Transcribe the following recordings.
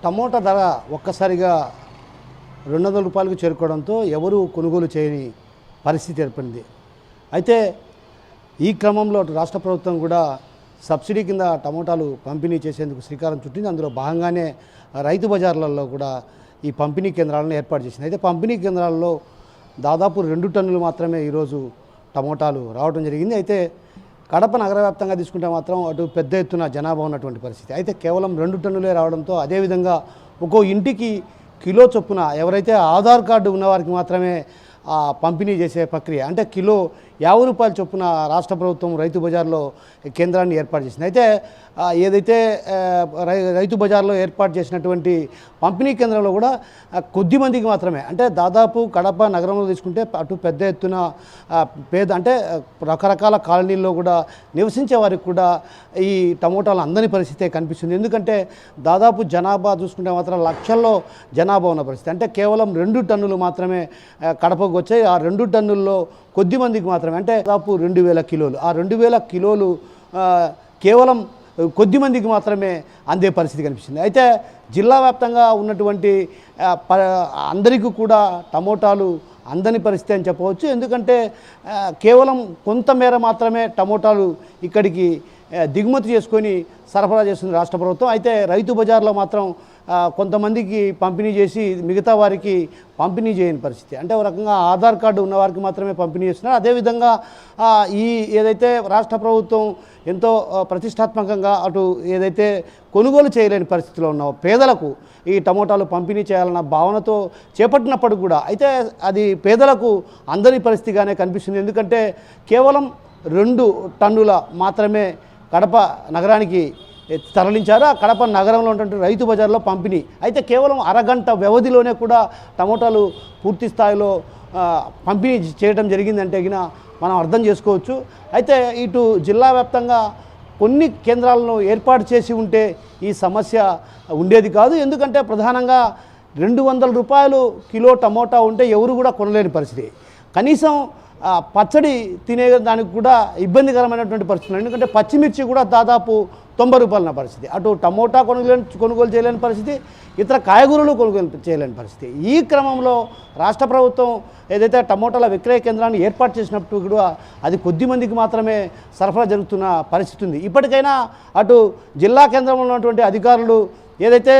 Tomato ధర ఒక్కసారిగా 200 రూపాయలకు చేరుకోవడంతో ఎవరు కొనుగోలు చేయని పరిస్థితి ఏర్పడింది. అయితే ఈ క్రమంలో రాష్ట్ర ప్రభుత్వం కూడా సబ్సిడీ కింద టమోటాలు పంపిణీ చేసేందుకు శ్రీకారం చుట్టింది. అందులో భాగంగానే రైతు బజార్లలో కూడా ఈ పంపిణీ కేంద్రాలను ఏర్పాటు చేసింది. అయితే పంపిణీ కేంద్రాల్లో దాదాపు 2 టన్నులు మాత్రమే ఈరోజు టమోటాలు రావడం జరిగింది. అయితే కడప నగర వ్యాప్తంగా తీసుకుంటే మాత్రం అటు పెద్ద ఎత్తున జనాభా ఉన్నటువంటి పరిస్థితి. అయితే కేవలం 2 టన్నులే రావడంతో అదేవిధంగా ఒక్కో ఇంటికి కిలో చొప్పున ఎవరైతే ఆధార్ కార్డు ఉన్నవారికి మాత్రమే పంపిణీ చేసే ప్రక్రియ, అంటే కిలో 50 రూపాయల చొప్పున రాష్ట్ర ప్రభుత్వం రైతు బజార్లో కేంద్రాన్ని ఏర్పాటు చేసింది. అయితే ఏదైతే రైతు బజార్లో ఏర్పాటు చేసినటువంటి పంపిణీ కేంద్రంలో కూడా కొద్ది మందికి మాత్రమే, అంటే దాదాపు కడప నగరంలో తీసుకుంటే అటు పెద్ద ఎత్తున అంటే రకరకాల కాలనీల్లో కూడా నివసించే వారికి కూడా ఈ టమోటాలు అందని పరిస్థితే కనిపిస్తుంది. ఎందుకంటే దాదాపు జనాభా చూసుకుంటే మాత్రం లక్షల్లో జనాభా ఉన్న పరిస్థితి. అంటే కేవలం 2 టన్నులు మాత్రమే కడపకు వచ్చాయి. ఆ 2 టన్నుల్లో కొద్ది మందికి మాత్రమే, అంటే దాదాపు 2000 కిలోలు. ఆ 2000 కిలోలు కేవలం కొద్ది మందికి మాత్రమే అందే పరిస్థితి కనిపిస్తుంది. అయితే జిల్లా వ్యాప్తంగా ఉన్నటువంటి అందరికీ కూడా టమోటాలు అందని పరిస్థితి అని చెప్పవచ్చు. ఎందుకంటే కేవలం కొంతమేర మాత్రమే టమోటాలు ఇక్కడికి దిగుమతి చేసుకొని సరఫరా చేస్తుంది రాష్ట్ర ప్రభుత్వం. అయితే రైతు బజార్లో మాత్రం కొంతమందికి పంపిణీ చేసి మిగతా వారికి పంపిణీ చేయని పరిస్థితి, అంటే ఒక రకంగా ఆధార్ కార్డు ఉన్న వారికి మాత్రమే పంపిణీ చేస్తున్నారు. అదేవిధంగా ఈ ఏదైతే రాష్ట్ర ప్రభుత్వం ఎంతో ప్రతిష్టాత్మకంగా అటు ఏదైతే కొనుగోలు చేయలేని పరిస్థితిలో ఉన్న పేదలకు ఈ టమోటాలు పంపిణీ చేయాలన్న భావనతో చేపట్టినప్పటికి కూడా అయితే అది పేదలకు అందరి పరిస్థితిగానే కనిపిస్తుంది. ఎందుకంటే కేవలం 2 టన్నుల మాత్రమే కడప నగరానికి తరలించారు. ఆ కడప నగరంలో ఉన్నటువంటి రైతు బజార్లో పంపిణీ అయితే కేవలం అరగంట వ్యవధిలోనే కూడా టమోటాలు పూర్తి స్థాయిలో పంపిణీ చేయడం జరిగిందంటే గిన మనం అర్థం చేసుకోవచ్చు. అయితే ఇటు జిల్లా వ్యాప్తంగా కొన్ని కేంద్రాలను ఏర్పాటు చేసి ఉంటే ఈ సమస్య ఉండేది కాదు. ఎందుకంటే ప్రధానంగా 200 రూపాయలు కిలో టమోటా ఉంటే ఎవరు కూడా కొనలేని పరిస్థితి. కనీసం పచ్చడి తినే దానికి కూడా ఇబ్బందికరమైనటువంటి పరిస్థితులు. ఎందుకంటే పచ్చిమిర్చి కూడా దాదాపు 90 రూపాయల పరిస్థితి. అటు టమోటా కొనుగోలు చేయలేని పరిస్థితి, ఇతర కాయగూరలు కొనుగోలు చేయలేని పరిస్థితి. ఈ క్రమంలో రాష్ట్ర ప్రభుత్వం ఏదైతే టమోటాల విక్రయ కేంద్రాన్ని ఏర్పాటు చేసినప్పుడు కూడా అది కొద్ది మందికి మాత్రమే సరఫరా జరుగుతున్న పరిస్థితి ఉంది. ఇప్పటికైనా అటు జిల్లా కేంద్రంలో ఉన్నటువంటి అధికారులు ఏదైతే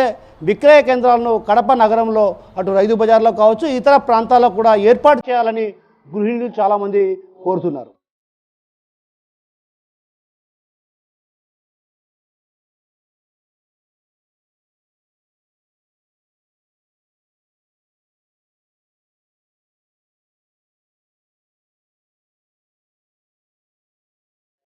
విక్రయ కేంద్రాలను కడప నగరంలో అటు రైతు బజార్లో కావచ్చు ఇతర ప్రాంతాల్లో కూడా ఏర్పాటు చేయాలని గృహిణులు చాలామంది కోరుతున్నారు.